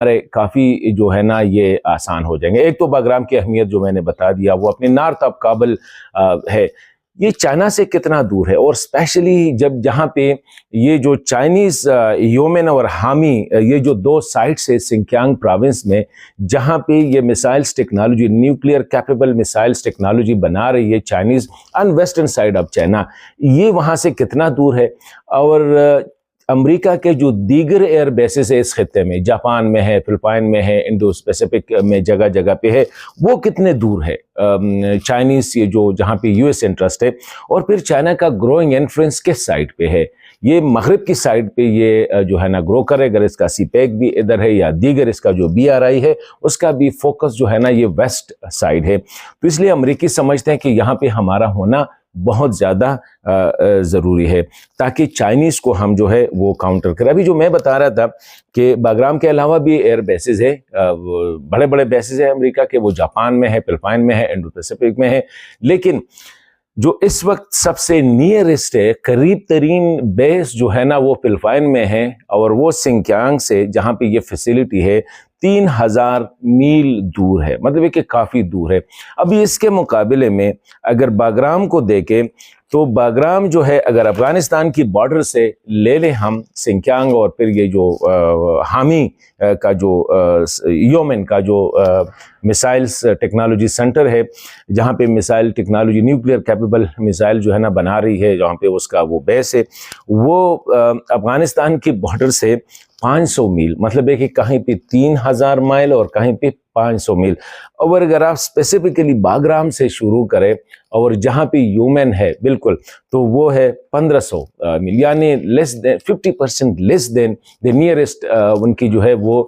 ارے کافی جو ہے نا یہ آسان ہو جائیں گے۔ ایک تو باگرام کی اہمیت جو میں نے بتا دیا، وہ اپنے نارتھ آف کابل ہے، یہ چائنا سے کتنا دور ہے، اور اسپیشلی جہاں پہ یہ جو چائنیز یومن اور حامی یہ جو دو سائٹس ہے سنکیانگ پروونس میں، جہاں پہ یہ میسائلز ٹیکنالوجی، نیوکلیئر کیپیبل میسائلز ٹیکنالوجی بنا رہی ہے Chinese on western side of China, یہ وہاں سے کتنا دور ہے، اور امریکہ کے جو دیگر ایئر بیسز ہے اس خطے میں، جاپان میں ہے، فلپائن میں ہے، انڈو اسپیسیفک میں جگہ جگہ پہ ہے، وہ کتنے دور ہے چائنیز یہ جو جہاں پہ یو ایس انٹرسٹ ہے، اور پھر چائنا کا گروئنگ انفلوئنس کس سائڈ پہ ہے، یہ مغرب کی سائڈ پہ یہ جو ہے نا گرو کرے، اگر اس کا سی پیک بھی ادھر ہے یا دیگر اس کا جو بی آر آئی ہے اس کا بھی فوکس جو ہے نا یہ ویسٹ سائڈ ہے، تو اس لیے امریکی سمجھتے ہیں کہ یہاں پہ ہمارا ہونا بہت زیادہ ضروری ہے تاکہ چائنیز کو ہم جو ہے وہ کاؤنٹر کریں۔ ابھی جو میں بتا رہا تھا کہ باگرام کے علاوہ بھی ایئر بیسز ہے، بڑے بڑے بیسز ہیں امریکہ کے، وہ جاپان میں ہے، فلپائن میں ہے، انڈو پیسیفک میں ہے، لیکن جو اس وقت سب سے نیئرسٹ ہے، قریب ترین بیس جو ہے نا وہ فلپائن میں ہے، اور وہ سنکیانگ سے جہاں پہ یہ فیسیلٹی ہے 3000 میل دور ہے، مطلب ہے کہ کافی دور ہے۔ ابھی اس کے مقابلے میں اگر باگرام کو دیکھیں تو باگرام جو ہے اگر افغانستان کی بارڈر سے لے لیں ہم سنکیانگ، اور پھر یہ جو حامی کا جو یومن کا جو میسائلز ٹیکنالوجی سینٹر ہے، جہاں پہ missile technology nuclear capable missile جو ہے نا بنا رہی ہے، جہاں پہ اس کا وہ بیس ہے، وہ افغانستان کی بارڈر سے 500 میل، مطلب ہے کہ کہیں پہ 3000 مائل اور کہیں پہ 500 میل، اور اگر آپ اسپیسیفکلی باگرام سے شروع کریں اور جہاں پہ یومن ہے بالکل تو وہ ہے 1500 میل، یعنی 50% لیس دین دی نیئرسٹ ان کی جو ہے وہ